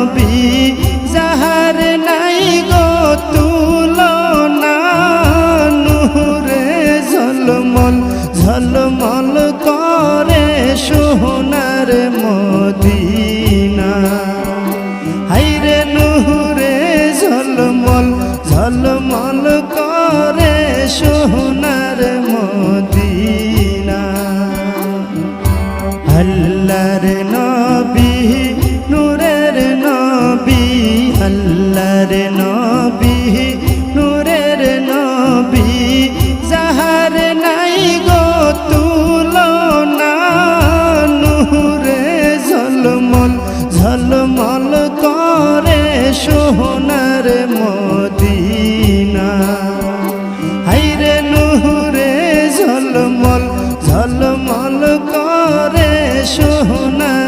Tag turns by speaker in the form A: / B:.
A: নবী যাহার নাই গো তুলনা নূরে ঝলমল ঝলমল করে সোনার মদিনা হায়রে নূরে ঝলমল ঝলমল করে সোনার মদিনা আল্লাহর নবী নূরের নবী আল্লাহর নবী নূরের নবী যাহার নাই গো তুলনা নূরে ঝলমল ঝলমল করে সোনার মদিনা হায়রে নূরে ঝলমল ঝলমল করে সোনার